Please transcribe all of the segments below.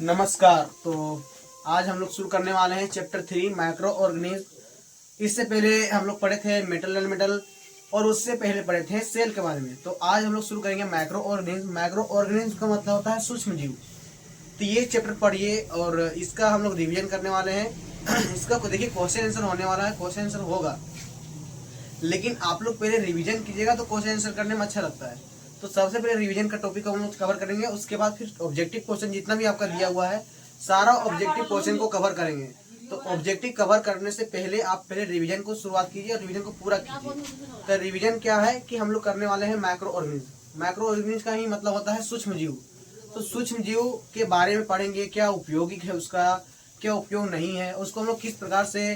नमस्कार। तो आज हम लोग शुरू करने वाले हैं चैप्टर 3 माइक्रो ऑर्गेनिज्म। इससे पहले हम लोग पढ़े थे मेटल एंड मेटल और उससे पहले पढ़े थे सेल के बारे में। तो आज हम लोग शुरू करेंगे माइक्रो ऑर्गेनिज्म। माइक्रो ऑर्गेनिज्म का मतलब होता है सूक्ष्म जीव। तो ये चैप्टर पढ़िए और इसका हम लोग रिवीजन करने वाले हैं। इसका देखिए क्वेश्चन आंसर होने वाला है, क्वेश्चन आंसर होगा, लेकिन आप लोग पहले रिवीजन कीजिएगा तो क्वेश्चन आंसर करने में अच्छा लगता है। तो सबसे पहले रिवीजन का टॉपिक हम लोग कवर करेंगे, उसके बाद फिर ऑब्जेक्टिव क्वेश्चन जितना भी आपका दिया हुआ है सारा ऑब्जेक्टिव क्वेश्चन को कवर करेंगे। तो ऑब्जेक्टिव कवर करने से पहले आप पहले रिवीजन को शुरुआत कीजिए और रिवीजन को पूरा कीजिए। तो रिवीजन क्या है कि हम लोग करने वाले हैं माइक्रो ऑर्गेनिज्म। माइक्रो ऑर्गेनिज्म का ही मतलब होता है सूक्ष्म जीव। तो सूक्ष्म जीव के बारे में पढ़ेंगे, क्या उपयोगी है उसका, क्या उपयोग नहीं है, उसको हम लोग किस प्रकार से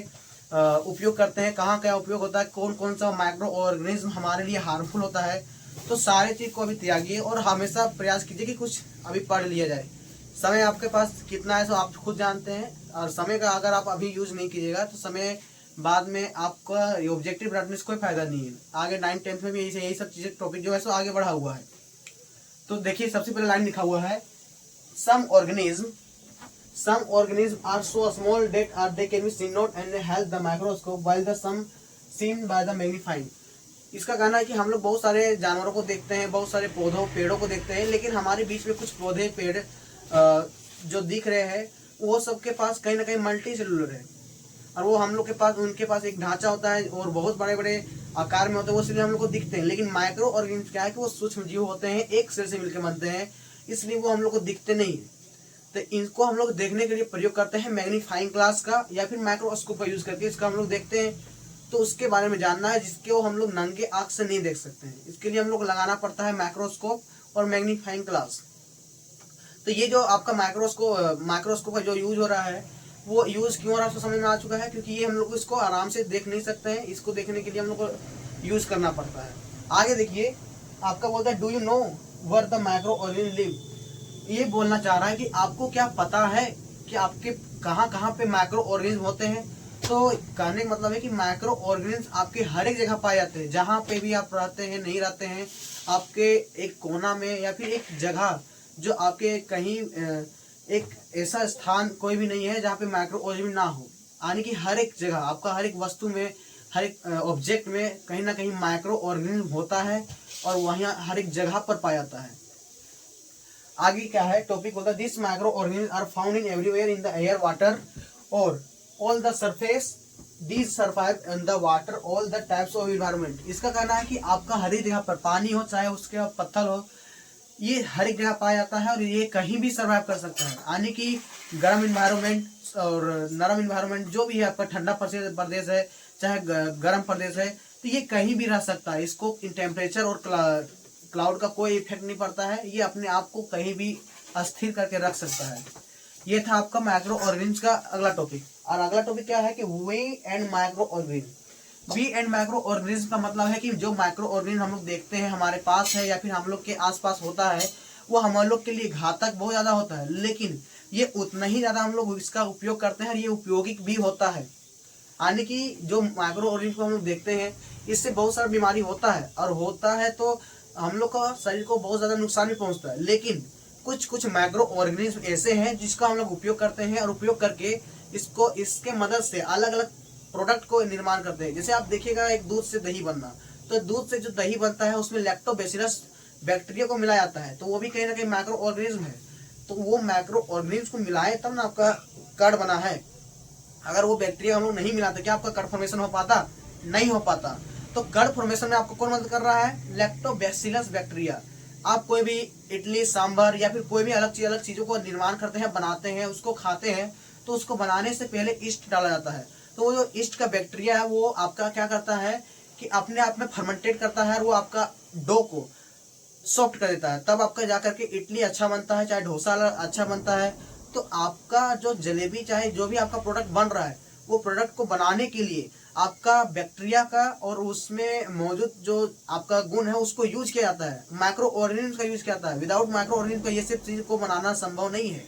उपयोग करते हैं, कहाँ क्या उपयोग होता है, कौन कौन सा माइक्रो ऑर्गेनिज्म हमारे लिए हार्मफुल होता है। तो सारे चीज को अभी त्यागिए और हमेशा प्रयास कीजिए कि कुछ अभी पढ़ लिया जाए। समय आपके पास कितना है तो आप खुद जानते हैं, और समय का अगर आप अभी यूज नहीं कीजिएगा तो समय बाद में आपका ऑब्जेक्टिव रटने से कोई फायदा नहीं है। आगे 9th-10th में भी यही सब चीजें टॉपिक जो है सो आगे बढ़ा हुआ है। तो देखिए सबसे पहले लाइन लिखा हुआ है some organisms are so small that they can be seen not and help the microscope while the some seen by the magnifying। इसका कहना है कि हम लोग बहुत सारे जानवरों को देखते हैं, बहुत सारे पौधों पेड़ों को देखते हैं, लेकिन हमारे बीच में कुछ पौधे पेड़ जो दिख रहे हैं वो सबके पास कहीं ना कहीं मल्टी सेलुलर है, और वो हम लोग के पास उनके पास एक ढांचा होता है और बहुत बड़े बड़े आकार में होते हैं, वो इसलिए हम लोग को दिखते हैं। लेकिन माइक्रो ऑर्गेनिज्म क्या है कि वो सूक्ष्म जीव होते हैं, एक सेल से मिलकर बनते हैं, इसलिए वो हम लोग को दिखते नहीं है। तो इनको हम लोग देखने के लिए प्रयोग करते हैं मैग्नीफाइंग ग्लास का या फिर माइक्रोस्कोप का यूज करके इसका हम लोग देखते हैं। तो उसके बारे में जानना है जिसके हम लोग नंगे आंख से नहीं देख सकते हैं, इसके लिए हम लोग लगाना पड़ता है माइक्रोस्कोप और मैग्नीफाइंग ग्लास। तो ये जो आपका माइक्रोस्कोप का जो यूज हो रहा है वो यूज क्यों हो रहा है समझ में आ चुका है, क्योंकि ये हम लोग इसको आराम से देख नहीं सकते हैं, इसको देखने के लिए हम लोग को यूज करना पड़ता है। आगे देखिए आपका बोलता है do you know where the microorganism live. ये बोलना चाह रहा है कि आपको क्या पता है कि आपके कहाँ कहाँ पे माइक्रो ऑर्गेनिज्म होते हैं। तो कहने का मतलब है कि माइक्रो ऑर्गेनिज्म आपके हर एक जगह पाए जाते हैं, जहाँ पे भी आप रहते हैं नहीं रहते हैं, आपके एक कोना में या फिर एक जगह जो आपके कहीं एक ऐसा स्थान कोई भी नहीं है जहाँ पे माइक्रो ऑर्गेनिज्म ना हो। यानी कि हर एक जगह आपका हर एक वस्तु में हर एक ऑब्जेक्ट में कहीं ना कहीं माइक्रो ऑर्गेनिज्म होता है और वहीं हर एक जगह पर पाया जाता है। आगे क्या है टॉपिक बोलता है this micro organism are found in everywhere in the air water और all the surface these survive in the water all the types of environment. इसका कहना है कि आपका हर एक जगह पर पानी हो चाहे उसके पत्थर हो, ये हर एक जगह पाया जाता है और ये कहीं भी सर्वाइव कर सकता है। यानी कि गर्म इन्वायरमेंट और नरम इन्वायरमेंट जो भी है, आपका ठंडा प्रदेश है चाहे गर्म प्रदेश है, तो ये कहीं भी रह सकता है। इसको इन टेम्परेचर और क्लाउड का कोई इफेक्ट नहीं पड़ता है, ये अपने आप को कहीं भी अस्थिर करके रख सकता है। ये था आपका माइक्रो ऑर्गेनिज्म का अगला टॉपिक। और अगला टॉपिक क्या है कि we and microorganism. We and microorganism का मतलब है कि जो माइक्रो ऑर्गेनिज्म हम लोग देखते हैं हमारे पास है या फिर हम लोग के आसपास होता है, वो हम लोग के लिए घातक बहुत ज्यादा होता है, लेकिन ये उतना ही ज्यादा हम लोग इसका उपयोग करते हैं और ये उपयोगी भी होता है। यानी कि जो माइक्रो ऑर्गेनिज्म को हम लोग देखते हैं इससे बहुत सारा बीमारी होता है, और होता है तो हम लोग का शरीर को बहुत ज्यादा नुकसान भी पहुंचता है। लेकिन कुछ कुछ माइक्रो ऑर्गेनिज्म ऐसे हैं जिसका हम लोग उपयोग करते हैं और उपयोग करके इसको इसके मदद से अलग अलग प्रोडक्ट को निर्माण करते हैं। जैसे आप देखिएगा एक दूध से दही बनना, तो दूध से जो दही बनता है उसमें लैक्टोबैसिलस बैक्टीरिया को मिलाया जाता है, तो वो भी कहीं ना कहीं माइक्रो ऑर्गेनिज्म है। तो वो माइक्रो ऑर्गेनिज्म को मिलाए तब ना आपका कर्ड बना है। अगर वो बैक्टीरिया हम लोग नहीं मिलाते क्या आपका कर्ड फॉर्मेशन हो पाता? नहीं हो पाता। तो कर्ड फॉर्मेशन में आपको कौन मदद कर रहा है? Lactobacillus bacteria. आप कोई भी इडली सांभर या फिर कोई भी अलग चीजों को निर्माण करते हैं, बनाते हैं, उसको खाते हैं, तो उसको बनाने से पहले ईस्ट डाला जाता है। तो वो जो ईस्ट का बैक्टीरिया है वो आपका क्या करता है कि अपने आप में फर्मेंटेट करता है और वो आपका डो को सॉफ्ट कर देता है, तब आपका जाकर के इडली अच्छा बनता है, चाहे डोसा अच्छा बनता है। तो आपका जो जलेबी चाहे जो भी आपका प्रोडक्ट बन रहा है, वो प्रोडक्ट को बनाने के लिए आपका बैक्टीरिया का और उसमें मौजूद जो आपका गुण है उसको यूज किया जाता है, माइक्रो ऑर्गेनिज्म का यूज किया जाता है। विदाउट माइक्रो ऑर्गेनिज्म का ये सब चीज को बनाना संभव नहीं है।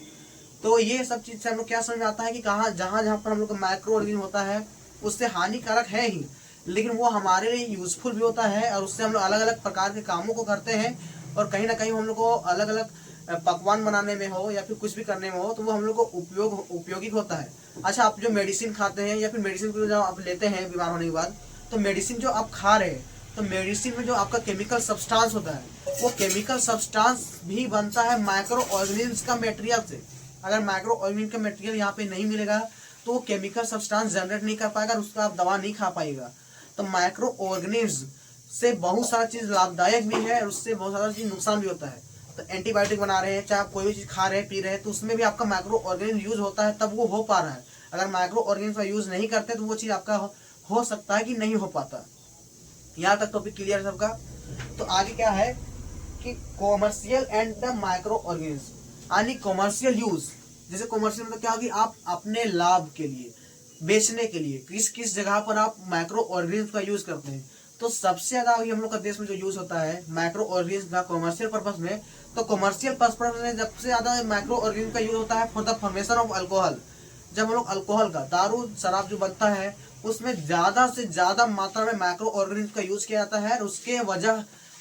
तो ये सब चीज से हम लोग क्या समझ में आता है कि कहाँ जहाँ जहाँ पर हम लोग का माइक्रो ऑर्गेनिज्म होता है उससे हानिकारक है ही, लेकिन वो हमारे लिए यूजफुल भी होता है और उससे हम लोग अलग अलग प्रकार के कामों को करते हैं और कहीं ना कहीं हम लोग को अलग अलग पकवान बनाने में हो या फिर कुछ भी करने में हो, तो वो हम लोग को उपयोगी होता है। अच्छा, आप जो मेडिसिन खाते हैं या फिर मेडिसिन को जब आप लेते हैं बीमार होने के बाद, तो मेडिसिन जो आप खा रहे हैं, तो मेडिसिन में जो आपका केमिकल सब्सटेंस होता है, वो केमिकल सब्सटेंस भी बनता है माइक्रो ऑर्गेनिज्म का मटेरियल से। अगर माइक्रो ऑर्गेनिज्म का मटेरियल यहाँ पे नहीं मिलेगा तो वो केमिकल सब्सटेंस जनरेट नहीं कर पाएगा और उसका आप दवा नहीं खा पाएगा। तो माइक्रो ऑर्गेनिज्म से बहुत सारा चीज लाभदायक भी है और उससे बहुत सारा चीज नुकसान भी होता है। तो एंटीबायोटिक बना रहे हैं, चाहे आप कोई भी चीज खा रहे हैं, पी रहे हैं, तो उसमें भी आपका माइक्रो ऑर्गेनिज्म यूज होता है, तब वो हो पा रहा है। अगर माइक्रो ऑर्गेनिज्म का यूज नहीं करते तो वो चीज आपका हो सकता है कि नहीं हो पाता। यहाँ तक टॉपिक क्लियर है सबका। तो आगे क्या है कि commercial and the micro organism, यानी कॉमर्शियल यूज। जैसे कॉमर्शियल मतलब क्या होगी, आप अपने लाभ के लिए, बेचने के लिए किस किस जगह पर आप माइक्रो ऑर्गेनिज्म का यूज करते हैं। तो सबसे ज्यादा अभी हम लोग का देश में जो यूज होता है माइक्रो ऑर्गेनिज्म का कॉमर्शियल पर्पस में, तो कॉमर्शियल पर्पस में सबसे ज्यादा माइक्रो ऑर्गेनिज्म का यूज होता है for the formation of alcohol. जब हम लोग अल्कोहल का, दारू शराब जो बनता है, उसमें ज्यादा से ज्यादा मात्रा में माइक्रो ऑर्गेनिज्म का यूज किया जाता है।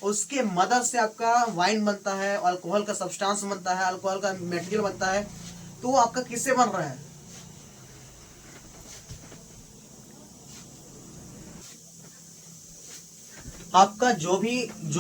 उसके मदद से आपका वाइन बनता है, अल्कोहल का सब्सटेंस बनता है, अल्कोहल का मटेरियल बनता है। तो वो आपका किससे बन रहा है, आपका जो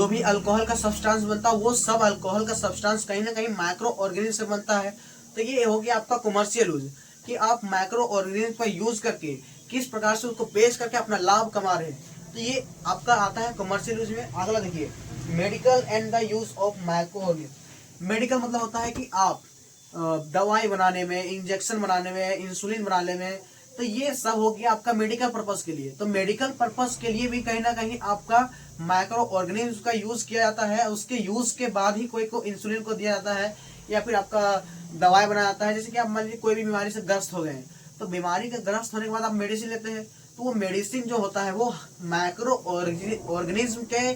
भी अल्कोहल का सब्सटेंस बनता है, वो सब अल्कोहल का सब्सटेंस कहीं ना कहीं माइक्रो ऑर्गेनिज्म से बनता है। तो ये हो गया आपका कमर्शियल यूज, कि आप माइक्रो ऑर्गेनिज्म का यूज करके किस प्रकार से उसको बेच करके अपना लाभ कमा रहे हैं। तो ये आपका आता है कमर्शियल यूज में। अगला देखिए, medical and the use of micro organism. Medical मतलब होता है कि आप दवाई बनाने में, इंजेक्शन बनाने में, इंसुलिन बनाने में, तो ये सब हो गया आपका मेडिकल पर्पस के लिए। तो मेडिकल पर्पस के लिए भी कहीं ना कहीं आपका माइक्रो ऑर्गेनिज्म का यूज किया जाता है। उसके यूज के बाद ही कोई को इंसुलिन को दिया जाता है या फिर आपका दवाई बनाया जाता है। जैसे कि आप मान लीजिए कोई भी बीमारी से ग्रस्त हो गए, तो बीमारी का ग्रस्त होने के बाद आप मेडिसिन लेते हैं, तो वो मेडिसिन जो होता है वो माइक्रो ऑर्गेनिज्म के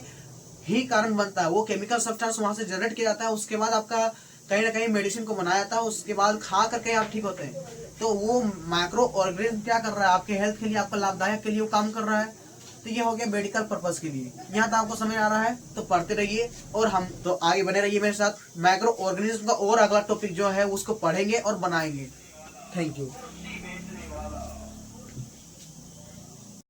ही कारण बनता है। वो केमिकल सब्सटेंस वहां से जनरेट किया जाता है, उसके बाद आपका कहीं ना कहीं मेडिसिन को बनाया जाता है, उसके बाद खा करके आप ठीक होते हैं। तो वो माइक्रो ऑर्गेनिज्म क्या कर रहा है, आपके हेल्थ के लिए, आपका लाभदायक के लिए वो काम कर रहा है। तो ये हो गया मेडिकल पर्पस के लिए। यहाँ तक आपको समझ आ रहा है तो पढ़ते रहिए और हम तो आगे बने रहिए मेरे साथ। माइक्रो ऑर्गेनिज्म का और अगला टॉपिक जो है उसको पढ़ेंगे और बनाएंगे। Thank you.